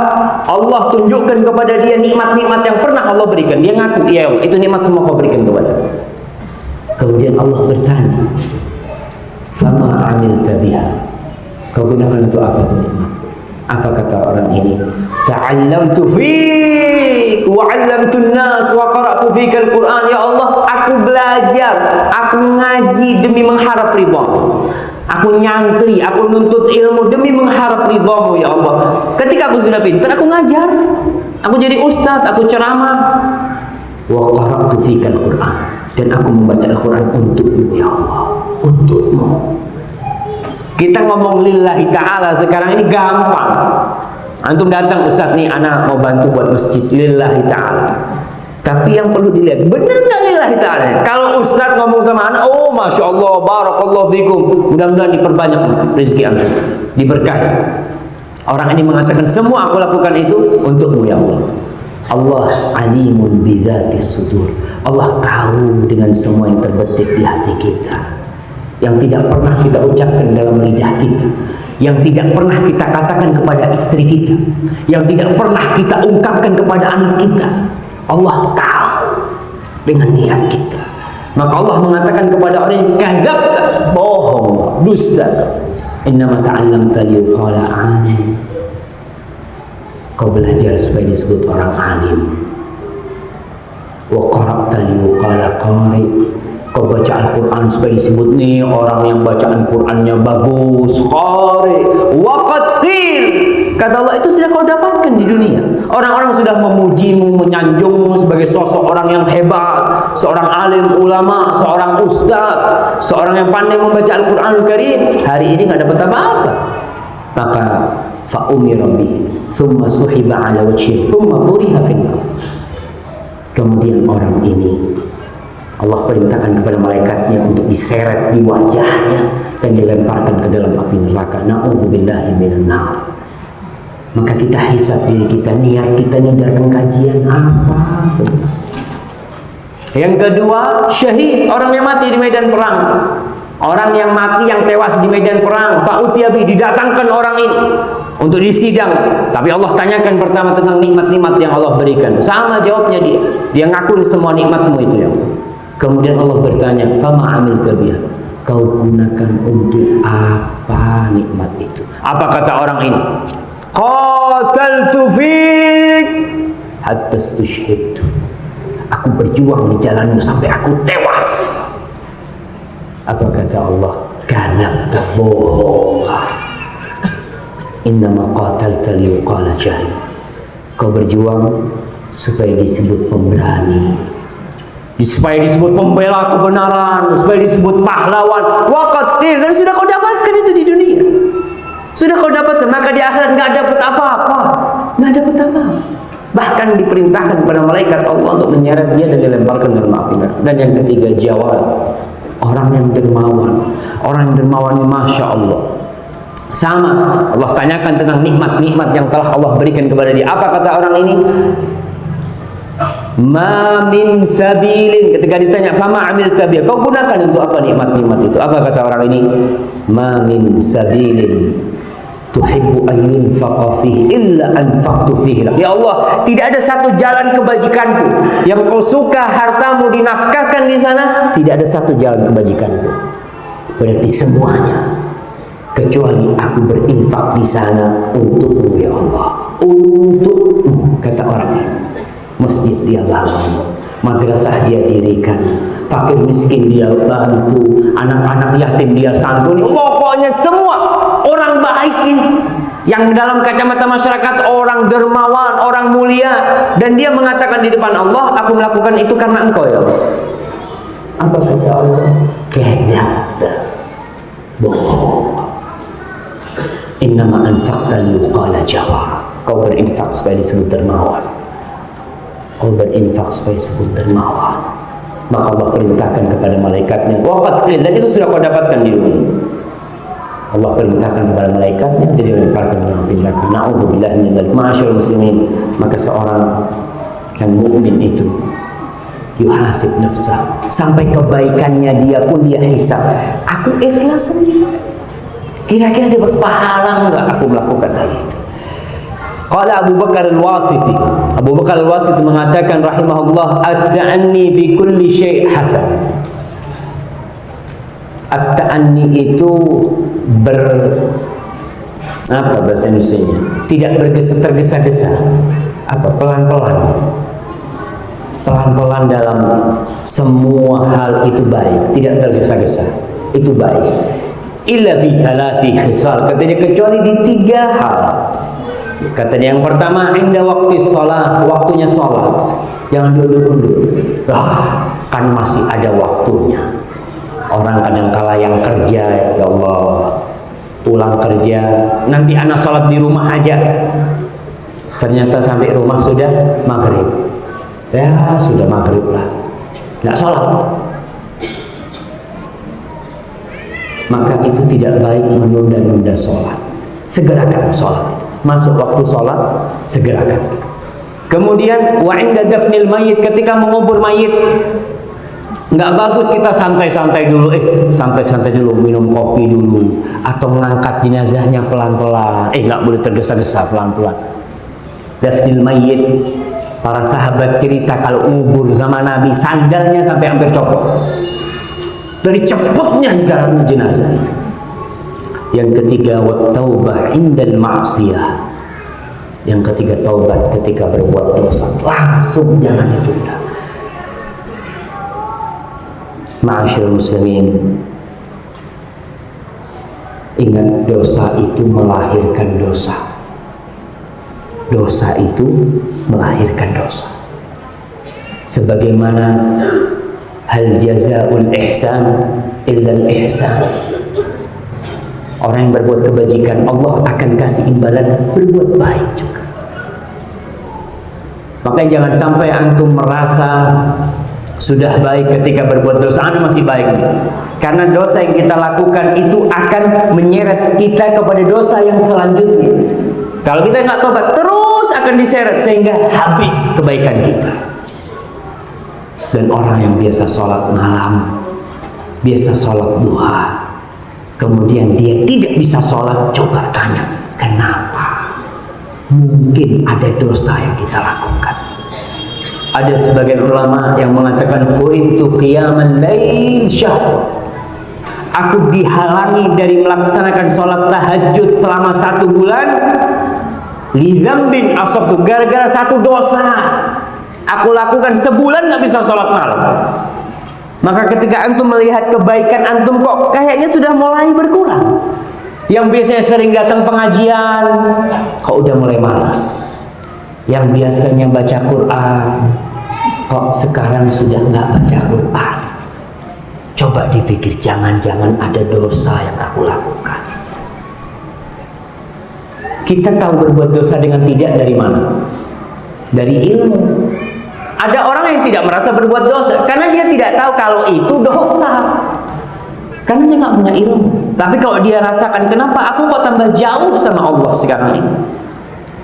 Allah tunjukkan kepada dia nikmat-nikmat yang pernah Allah berikan. Dia ngaku, iya itu nikmat semua kau berikan kepada aku. Kemudian Allah bertanya, fama amilta biha, kau gunakan untuk apa tuh nikmat? Apa kata orang ini? Ta'allamtu fik wa 'allamtun nas wa qara'tu fikal Qur'an. Ya Allah, aku belajar, aku ngaji demi mengharap ridha-Mu. Aku nyantri, aku nuntut ilmu demi mengharap ridha-Mu ya Allah. Ketika aku sudah pintar, aku ngajar. Aku jadi ustaz, aku ceramah. Wa qara'tu fikal Qur'an, dan aku membaca Al-Qur'an untukmu ya Allah, untukmu. Kita ngomong lillahi ta'ala sekarang ini gampang. Antum datang, ustaz nih anak mau bantu buat masjid, lillahi ta'ala. Tapi yang perlu dilihat, bener gak lillahi ta'ala? Kalau ustaz ngomong sama anak, oh masya Allah, barakallahu fikum, mudah-mudahan diperbanyak rezeki antum, diberkahi. Orang ini mengatakan semua aku lakukan itu untukmu ya Allah. Allah alimun bidzatis sudur. Allah tahu dengan semua yang terbetik di hati kita, yang tidak pernah kita ucapkan dalam lidah kita, yang tidak pernah kita katakan kepada istri kita, yang tidak pernah kita ungkapkan kepada anak kita. Allah tahu dengan niat kita. Maka Allah mengatakan kepada orang yang kadzabta, bohong, dusta, innama ta'allamta liyuqala amin. Kau belajar supaya disebut orang alim. Wa qara'ta liyuqala qari. Kau baca Al-Quran supaya disebut nih orang yang bacaan Qurannya bagus, qari. Wa qad qil, kata Allah, itu sudah kau dapatkan di dunia. Orang-orang sudah memujimu, menyanjungmu sebagai sosok orang yang hebat, seorang alim ulama, seorang ustaz, seorang yang pandai membaca Al-Quran Al-Karim. Hari ini nggak dapat apa-apa. Maka fa'umira bihi thumma suhiba ala wajhihi thumma buriha finnar. Kemudian orang ini Allah perintahkan kepada malaikatnya untuk diseret di wajahnya dan dilemparkan ke dalam api neraka. Na'udzubillahi minan nar. Maka kita hisab diri kita, niat kita ini datang kajian apa sebenarnya. Yang kedua, syahid, orang yang mati di medan perang. Orang yang mati, yang tewas di medan perang, fa'utiyabi, didatangkan orang ini untuk disidang. Tapi Allah tanyakan pertama tentang nikmat-nikmat yang Allah berikan. Sama jawabnya dia. Dia ngakuin semua nikmatmu itu ya. Kemudian Allah bertanya, fama amilta biha, kau gunakan untuk apa nikmat itu? Apa kata orang ini? Qataltu fik hatta stushhidtu. Aku berjuang di jalanmu sampai aku tewas. Apa kata Allah? Kadzabta, bohong. Innama qatalta liyuqala jari. Kau berjuang supaya disebut pemberani, supaya disebut pembela kebenaran, supaya disebut pahlawan. Waqad qil, dan sudah kau dapatkan itu di dunia. Sudah kau dapatkan, maka di akhirat nggak dapat apa-apa, nggak dapat apa. Bahkan diperintahkan kepada malaikat Allah untuk menyeret dia dan dilemparkan dalam api neraka. Dan yang ketiga, jawab, orang yang dermawan. Orang yang dermawan ini masya Allah. Sama, Allah tanyakan tentang nikmat-nikmat yang telah Allah berikan kepada dia. Apa kata orang ini? Ma min sabilin, ketika ditanya fama amilta biha, kau gunakan untuk apa nikmat-nikmat itu? Apa kata orang ini? Ma min sabilin tuhibbu ayyun faqa fihi illa anfaqtu fihi. Ya Allah, tidak ada satu jalan kebajikanku yang kau suka hartamu dinafkahkan di sana, tidak ada satu jalan kebajikanku. Berarti semuanya, kecuali aku berinfak di sana untukmu ya Allah, untukmu, kata orang ini. Masjid dia bangun, madrasah dia dirikan, fakir miskin dia bantu, anak-anak yatim dia santuni. Pokoknya semua orang baik ini yang dalam kacamata masyarakat orang dermawan, orang mulia, dan dia mengatakan di depan Allah, aku melakukan itu karena engkau ya Allah. Apa kata Allah? Kadzabta, bohong. Innama anfaqta liyuqala jawad. Kau berinfak supaya disebut dermawan. Kau berinfak supaya disebut dermawan. Maka Allah perintahkan kepada malaikatnya, waqad qil, dan itu sudah kau dapatkan di dunia. Allah perintahkan kepada malaikatnya, jadi dilemparkan dalam api neraka. Na'udzubillahi min dzalik. Ma'asyiral muslimin, maka seorang yang mukmin itu yuhasib nafsah, sampai kebaikannya dia pun dia hisab. Aku ikhlas sendiri, kira-kira dapat pahala enggak aku melakukan hal itu? Qala Abu Bakar Al-Wasiti, Abu Bakar Al-Wasiti mengatakan rahimahullah, at-ta'anni fi kulli syai' hasan. At-ta'anni itu apa bahasa Indonesianya? Tidak tergesa-gesa. Apa? Pelan-pelan. Pelan-pelan dalam semua hal itu baik, tidak tergesa-gesa. Itu baik. Illa fi thalathi khisal, katanya kecuali di 3 hal. Katanya yang pertama, inda waktu sholat, waktunya sholat, jangan diundur-undur. Kan masih ada waktunya. Orang kadang-kala yang kerja, ya Allah, pulang kerja, nanti anak sholat di rumah aja. Ternyata sampai rumah sudah maghrib. Ya sudah maghrib lah, nggak sholat. Maka itu tidak baik menunda-nunda sholat. Segerakan sholat itu. Masuk waktu sholat, segerakan. Kemudian wa inda dafnil mayit, ketika mengubur mayit, nggak bagus kita santai-santai dulu, santai-santai dulu, minum kopi dulu, atau mengangkat jenazahnya pelan-pelan, nggak boleh tergesa-gesa, pelan-pelan. Dafnil mayit, para sahabat cerita kalau ngubur sama Nabi, sandalnya sampai hampir copot dari cepatnya jalan jenazah itu. Yang ketiga, wat taubah indal ma'siyah. Yang ketiga, taubat ketika berbuat dosa, langsung jangan ditunda. Ma'asyiral muslimin, ingat, dosa itu melahirkan dosa. Dosa itu melahirkan dosa. Sebagaimana hal jazaa'ul ihsan illa al-ihsan. Orang yang berbuat kebajikan, Allah akan kasih imbalan berbuat baik juga. Makanya jangan sampai antum merasa sudah baik ketika berbuat dosa, Anda masih baik nih. Karena dosa yang kita lakukan itu akan menyeret kita kepada dosa yang selanjutnya. Kalau kita nggak tobat, terus akan diseret sehingga habis kebaikan kita. Dan orang yang biasa sholat malam, biasa sholat duha, kemudian dia tidak bisa sholat, coba tanya, kenapa? Mungkin ada dosa yang kita lakukan. Ada sebagian ulama yang mengatakan, hurimtu qiyaman lail syahr. Aku dihalangi dari melaksanakan sholat tahajud selama 1 bulan. Li dzambin asabtu, gara-gara satu dosa aku lakukan sebulan nggak bisa sholat malam. Maka ketika antum melihat kebaikan antum kok kayaknya sudah mulai berkurang, yang biasanya sering datang pengajian kok udah mulai malas, yang biasanya baca Quran kok sekarang sudah nggak baca Quran. Coba dipikir, jangan-jangan ada dosa yang aku lakukan. Kita tahu berbuat dosa dengan tidak dari mana? Dari ilmu. Ada orang yang tidak merasa berbuat dosa karena dia tidak tahu kalau itu dosa, karena dia nggak punya ilmu. Tapi kalau dia rasakan, kenapa aku kok tambah jauh sama Allah sekarang ini?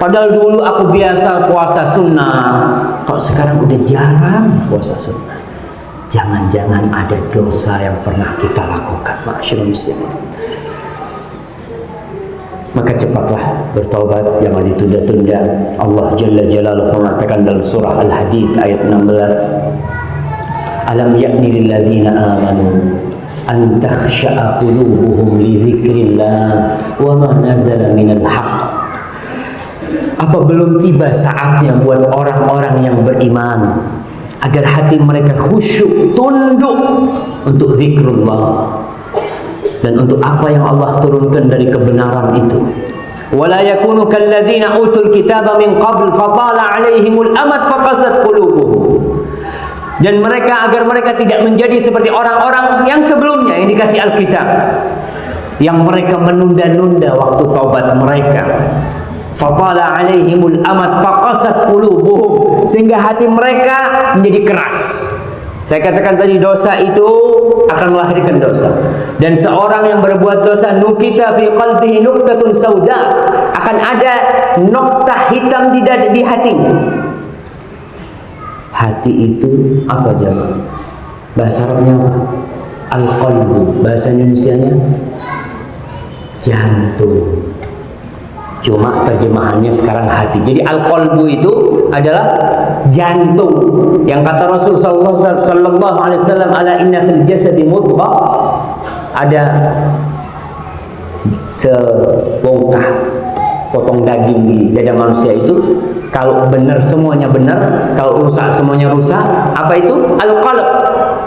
Padahal dulu aku biasa puasa sunnah, kok sekarang udah jarang puasa sunnah. Jangan-jangan ada dosa yang pernah kita lakukan, ma'asyiral muslimin. Maka cepatlah bertaubat, jangan ditunda-tunda. Allah Jalla Jalaluhu mengatakan dalam surah Al-Hadid ayat 16, alam ya'ni lilladzina amanu an takhsha'a qulubuhum li dzikrillah wa ma nazala minal haqq. Apa belum tiba saatnya buat orang-orang yang beriman agar hati mereka khusyuk, tunduk untuk zikrullah dan untuk apa yang Allah turunkan dari kebenaran itu. Wala yakunu kalladzina utul kitaba min qabl fatala 'alaihimul amad faqasat qulubuhum. Dan mereka, agar mereka tidak menjadi seperti orang-orang yang sebelumnya yang dikasih Alkitab, yang mereka menunda-nunda waktu taubat mereka. Fatala 'alaihimul amad faqasat qulubuhum, sehingga hati mereka menjadi keras. Saya katakan tadi, dosa itu akan melahirkan dosa. Dan seorang yang berbuat dosa, nukita fi qalbihi nuktatun sauda, akan ada noktah hitam di hatinya. Hati itu apa jemaah? Bahasa Arabnya apa? Al-qalbu. Bahasa Indonesianya jantung. Cuma terjemahannya sekarang hati. Jadi al-qalbu itu adalah jantung. Yang kata Rasulullah sallallahu alaihi wasallam, ala inna fil jasadi mudghah, ada sebongkah potong daging di dada manusia itu. Kalau benar semuanya benar, kalau rusak semuanya rusak. Apa itu? Al-qalb.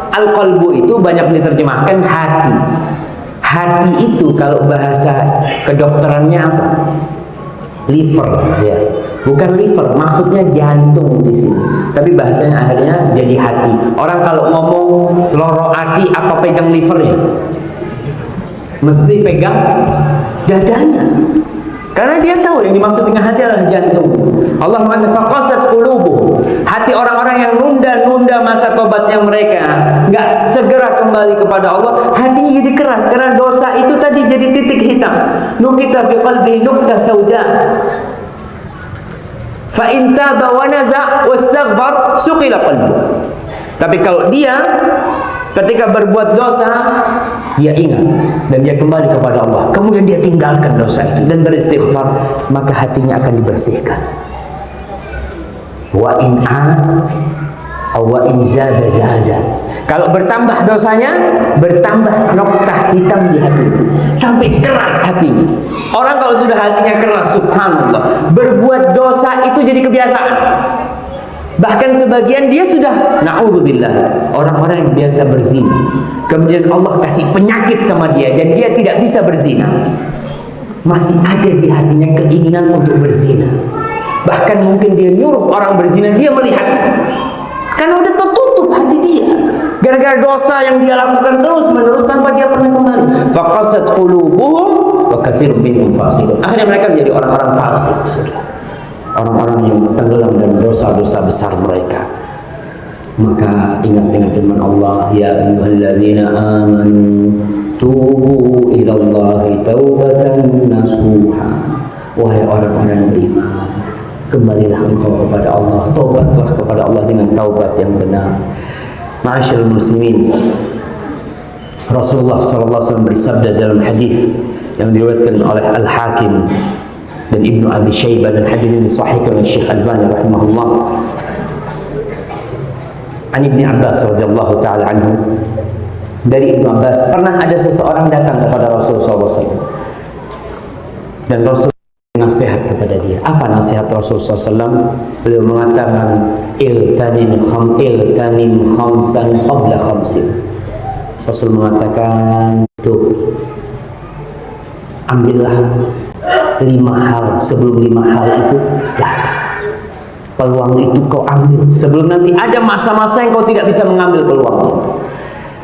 Al-qalbu itu banyak diterjemahkan hati. Hati itu kalau bahasa kedokterannya apa? Liver, ya. Bukan liver, maksudnya jantung di sini. Tapi bahasanya akhirnya jadi hati. Orang kalau ngomong loro hati, apa pegang livernya? Mesti pegang dadanya. Karena dia tahu yang dimaksud dengan hati adalah jantung. Allah mengatakan faqasat qulubuhum. Hati orang-orang yang nunda-nunda masa tobatnya mereka, nggak segera kembali kepada Allah, hatinya jadi keras karena dosa itu tadi jadi titik hitam. Nukita fi qalbihi nukta sauda. Fa in taba wa naza wastaghfar suqila qalbuh. Tapi kalau dia ketika berbuat dosa, dia ingat dan dia kembali kepada Allah, kemudian dia tinggalkan dosa itu dan beristighfar, maka hatinya akan dibersihkan. Wa in wa in zada. Kalau bertambah dosanya, bertambah noktah hitam di hatinya, sampai keras hatinya. Orang kalau sudah hatinya keras, subhanallah, berbuat dosa itu jadi kebiasaan. Bahkan sebagian dia sudah, na'udzubillah, orang-orang yang biasa berzina, kemudian Allah kasih penyakit sama dia dan dia tidak bisa berzina, masih ada di hatinya keinginan untuk berzina. Bahkan mungkin dia nyuruh orang berzina, dia melihat, karena udah tertutup hati dia gara-gara dosa yang dia lakukan terus menerus tanpa dia pernah kembali. Faqasat qulubuhum wa katsirun minhum fasiqun. Akhirnya mereka menjadi orang-orang fasik, sudah, orang-orang yang tenggelam dalam dosa-dosa besar mereka. Maka ingat dengan firman Allah, ya ayyuhalladzina amanu tubu ilallahi taubatan nasuha. Wahai orang-orang yang beriman, kembalilah engkau kepada Allah, taubatlah kepada Allah dengan taubat yang benar. Ma'asyiral muslimin, Rasulullah SAW bersabda dalam hadis yang diriwayatkan oleh Al-Hakim dan Ibnu Abi Syaibah, dan hadis ini disahihkan oleh Syekh Albani rahimahullah, an Ibnu Abbas radhiyallahu taala anhu, dari Ibnu Abbas, pernah ada seseorang datang kepada Rasulullah SAW dan Rasul nasihat kepada dia. Apa nasihat Rasulullah SAW? Beliau mengatakan, iltanim khamsan qabla khamsin. Rasul mengatakan, tuh, ambillah 5 hal sebelum 5 hal itu datang. Peluang itu kau ambil sebelum nanti ada masa-masa yang kau tidak bisa mengambil peluang itu.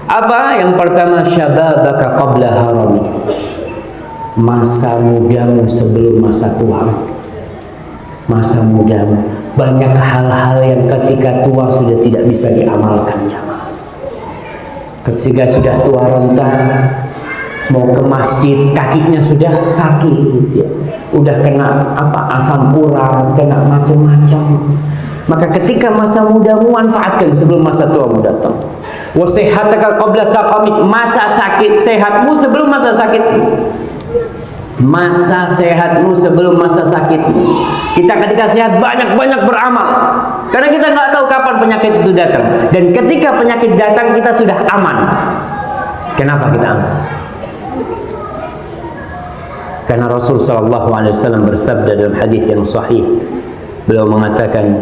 Apa? Yang pertama, syababaka qabla harami, masa mudamu sebelum masa tua. Masa mudamu, banyak hal-hal yang ketika tua sudah tidak bisa diamalkan jamaah. Ketika sudah tua renta, mau ke masjid kakinya sudah sakit ya. Udah kena asam urat, kena macam-macam. Maka ketika masa mudamu manfaatkan sebelum masa tuamu datang. Wa sihataka qabla saqamik, masa sakit sehatmu sebelum masa sakitmu. Masa sehatmu sebelum masa sakitmu. Kita ketika sehat banyak-banyak beramal, karena kita nggak tahu kapan penyakit itu datang. Dan ketika penyakit datang kita sudah aman. Kenapa kita aman? Karena Rasul SAW bersabda dalam hadis yang sahih, beliau mengatakan,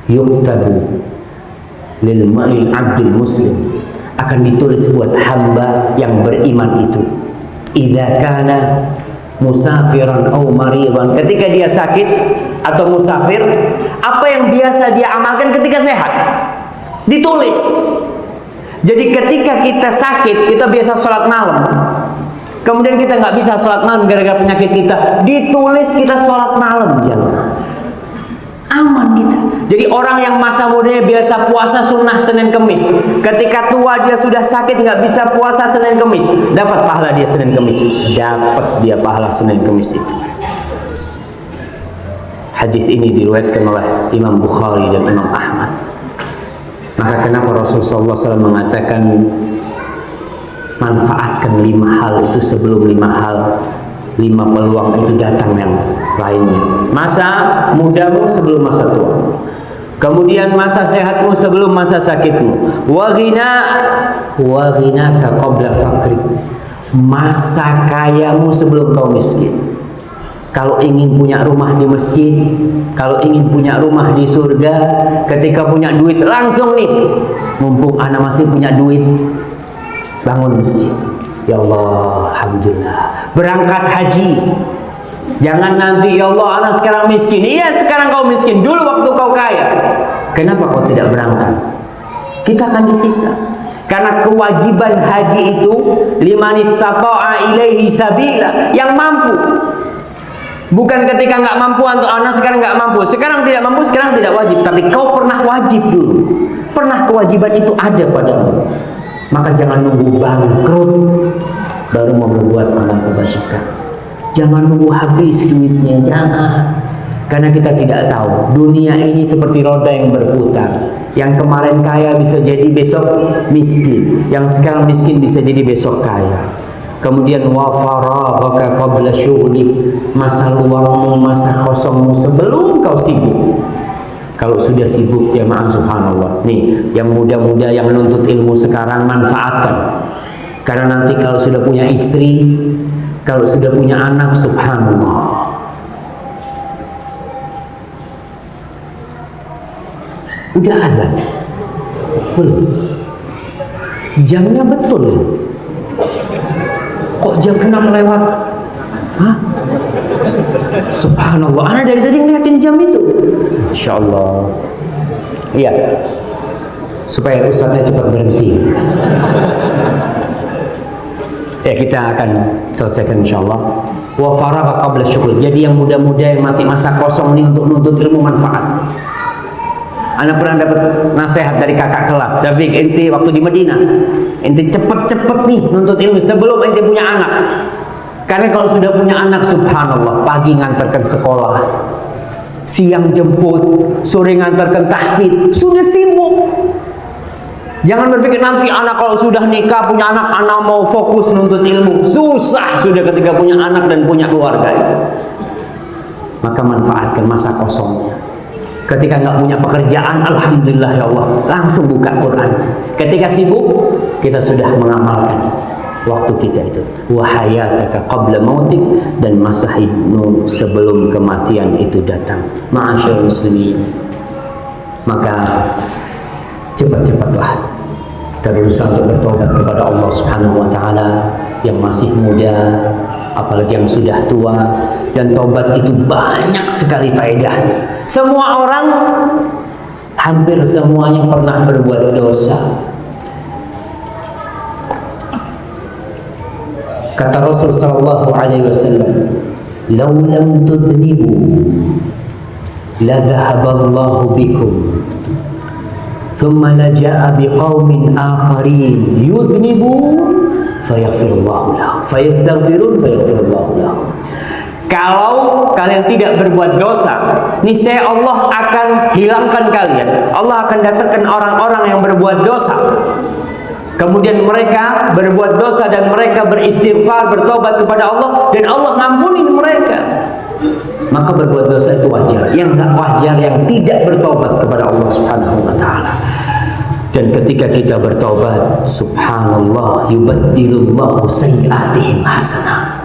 yuktabu lil ma'il abdil muslim, akan ditulis buat hamba yang beriman itu, idza kana musafiran aw maridan, ketika dia sakit atau musafir, apa yang biasa dia amalkan ketika sehat ditulis. Jadi ketika kita sakit, kita biasa sholat malam, kemudian kita nggak bisa sholat malam gara-gara penyakit kita, ditulis kita sholat malam, jangan, aman kita. Jadi orang yang masa mudanya biasa puasa sunnah Senin Kemis, ketika tua dia sudah sakit nggak bisa puasa Senin Kemis, dapat pahala dia Senin Kemis, dapat dia pahala Senin Kemis itu. Hadis ini diriwayatkan oleh Imam Bukhari dan Imam Ahmad. Maka kenapa Rasulullah SAW mengatakan manfaatkan 5 hal itu sebelum 5 hal, 5 peluang itu datang yang lainnya. Masa mudamu sebelum masa tua, kemudian masa sehatmu sebelum masa sakitmu. Wa ghinaka qabla faqri, masa kayamu sebelum kau miskin. Kalau ingin punya rumah di masjid, kalau ingin punya rumah di surga, ketika punya duit langsung nih, mumpung anak masih punya duit, bangun masjid. Ya Allah, alhamdulillah. Berangkat haji, jangan nanti, ya Allah anak sekarang miskin. Iya sekarang kau miskin, dulu waktu kau kaya. Kenapa kau tidak berangkat? Kita akan dihisab. Karena kewajiban haji itu liman istata'a ilaihi sabila, yang mampu. Bukan ketika nggak mampu untuk anak sekarang nggak mampu, sekarang tidak mampu, sekarang tidak wajib. Tapi kau pernah wajib dulu, pernah kewajiban itu ada padamu. Maka jangan nunggu bangkrut baru mau berbuat amal kebajikan. Jangan nunggu habis duitnya, jangan. Karena kita tidak tahu, dunia ini seperti roda yang berputar. Yang kemarin kaya bisa jadi besok miskin, yang sekarang miskin bisa jadi besok kaya. Kemudian wa faraghaka qabla syughlik, masa luangmu, masa kosongmu sebelum kau sibuk. Kalau sudah sibuk ya maaf, subhanallah. Nih, yang muda-muda yang menuntut ilmu sekarang manfaatkan. Karena nanti kalau sudah punya istri, kalau sudah punya anak, subhanallah. Udah azan? Belum. Jamnya betul ini. Kok jam 6 lewat? Hah? Subhanallah. Ana dari tadi ngeliatin jam itu. Masya Allah. Iya. Supaya ustadznya cepat berhenti gitu kan. Ya, kita akan selesaikan insyaallah. Wa faragha qabla syukur. Jadi yang muda-muda yang masih masa kosong nih untuk nuntut ilmu manfaat. Ana pernah dapat nasihat dari kakak kelas, Syafiq, ente waktu di Madinah, ente cepet-cepet nih nuntut ilmu sebelum ente punya anak. Karena kalau sudah punya anak, subhanallah, pagi ngantarkan sekolah, siang jemput, sore ngantarkan tahfidz, sudah sibuk. Jangan berpikir nanti anak kalau sudah nikah punya anak mau fokus nuntut ilmu. Susah sudah ketika punya anak dan punya keluarga itu. Maka manfaatkan masa kosongnya. Ketika nggak punya pekerjaan, alhamdulillah ya Allah, langsung buka Quran. Ketika sibuk, kita sudah mengamalkan waktu kita itu. Wa hayataka qabla mautik, dan masa hidupmu sebelum kematian itu datang. Ma'asyarul muslimin. Maka cepat-cepatlah kita berusaha untuk bertobat kepada Allah Subhanahu wa taala, yang masih muda apalagi yang sudah tua. Dan tobat itu banyak sekali faedahnya. Semua orang, hampir semuanya pernah berbuat dosa. Kata Rasul sallallahu alaihi wasallam, "Law lam tudhnibu la dhahaballahu bikum, thumma la jaa biqaumin akharin yudhnibu fayaghfirullahu lahum, fayastaghfirun fayaghfirullahu lahum." Kalau kalian tidak berbuat dosa, niscaya Allah akan hilangkan kalian. Allah akan datangkan orang-orang yang berbuat dosa. Kemudian mereka berbuat dosa dan mereka beristighfar, bertobat kepada Allah, dan Allah ngampuni mereka. Maka berbuat dosa itu wajar. Yang nggak wajar yang tidak bertobat kepada Allah Subhanahu wa taala. Dan ketika kita bertobat, subhanallah, yubaddilullahu sayyi'atihim hasanah.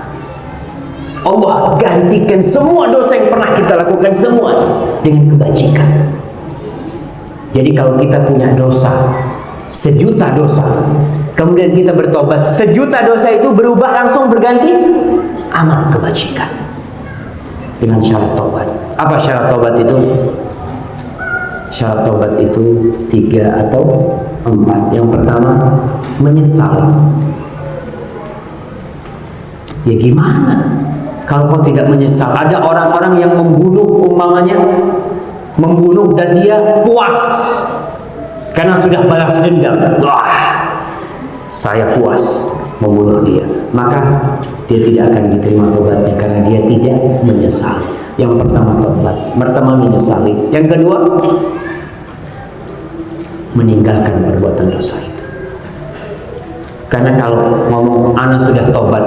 Allah gantikan semua dosa yang pernah kita lakukan semua dengan kebajikan. Jadi kalau kita punya dosa, 1.000.000 dosa, kemudian kita bertobat, 1.000.000 dosa itu berubah langsung berganti amal kebajikan dengan syarat tobat. Apa syarat tobat itu? Syarat tobat itu 3 atau 4. Yang pertama, menyesal. Ya gimana kalau kau tidak menyesal? Ada orang-orang yang membunuh, umpamanya membunuh dan dia puas karena sudah balas dendam. Wah, saya puas membunuh dia. Maka dia tidak akan diterima tobatnya karena dia tidak menyesal. Yang pertama tobat, pertama menyesali. Yang kedua, meninggalkan perbuatan dosa itu. Karena kalau ngomong ana sudah tobat,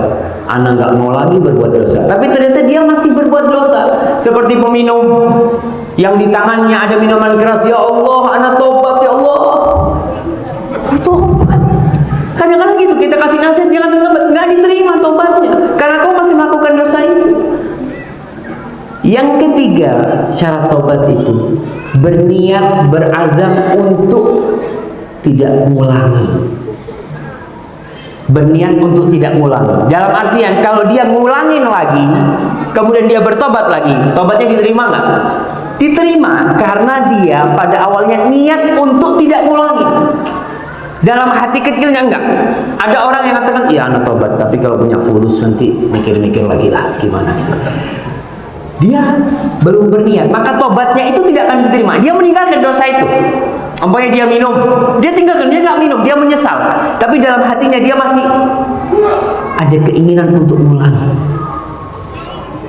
ana nggak mau lagi berbuat dosa, tapi ternyata dia masih berbuat dosa. Seperti peminum yang di tangannya ada minuman keras, ya Allah, ana tobat ya Allah. Tobat. Kadang-kadang gitu kita kasih nasihat jangan tobat, nggak diterima tobatnya karena kau masih melakukan dosa itu. Yang ketiga, syarat tobat itu berniat, berazam untuk tidak mengulangi. Berniat untuk tidak mengulangi. Dalam artian kalau dia ngulangin lagi, kemudian dia bertobat lagi, tobatnya diterima nggak? Diterima, karena dia pada awalnya niat untuk tidak mengulangi. Dalam hati kecilnya enggak. Ada orang yang katakan, iya anak tobat, tapi kalau punya fulus nanti mikir-mikir lagi lah gimana gitu. Dia belum berniat, maka tobatnya itu tidak akan diterima. Dia meninggalkan dosa itu. Umpamanya dia minum, dia tinggalkan, dia nggak minum, dia menyesal. Tapi dalam hatinya dia masih ada keinginan untuk mengulangi.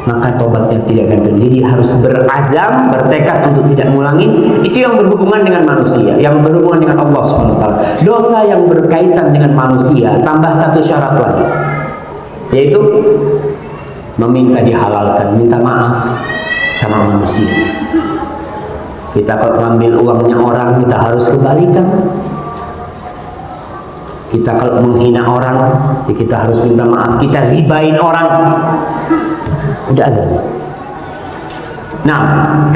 Maka tobatnya tidak akan terjadi. Jadi harus berazam, bertekad untuk tidak mengulangi. Itu yang berhubungan dengan manusia, yang berhubungan dengan Allah SWT. Dosa yang berkaitan dengan manusia tambah satu syarat lagi, yaitu meminta dihalalkan, minta maaf sama manusia. Kita kalau ngambil uangnya orang, kita harus kembalikan. Kita kalau menghina orang, ya kita harus minta maaf. Kita ribain orang, udah azan. Nah,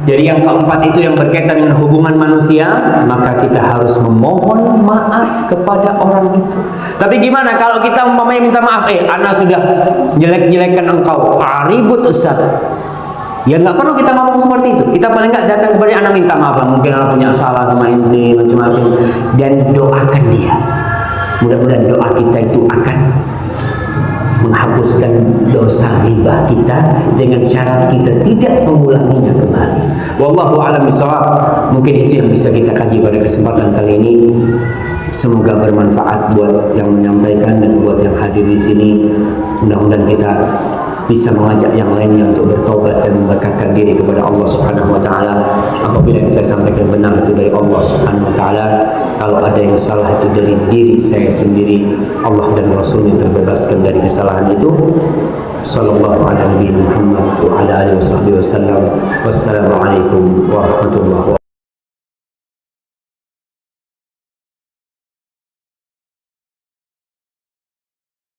jadi yang keempat itu yang berkaitan dengan hubungan manusia, maka kita harus memohon maaf kepada orang itu. Tapi gimana kalau kita umpamanya minta maaf, ana sudah jelek-jelekkan engkau, ribut Ustaz. Ya nggak perlu kita ngomong seperti itu. Kita paling nggak datang kepada anak minta maaf lah. Mungkin anak punya salah sama ente macam-macam, dan doakan dia. Mudah-mudahan doa kita itu akan menghapuskan dosa riba kita dengan syarat kita tidak mengulanginya kembali. Wallahu a'lam bishawab. Mungkin itu yang bisa kita kaji pada kesempatan kali ini. Semoga bermanfaat buat yang menyampaikan dan buat yang hadir di sini. Mudah-mudahan kita bisa mengajak yang lainnya untuk bertobat dan mendekatkan diri kepada Allah Subhanahu wa taala. Apabila yang saya sampaikan benar itu dari Allah Subhanahu wa taala, kalau ada yang salah itu dari diri saya sendiri. Allah dan Rasulnya terbebaskan dari kesalahan itu. Sallallahu ala nabiyina Muhammad wa ala alihi wasallam. Wassalamualaikum warahmatullahi wabarakatuh.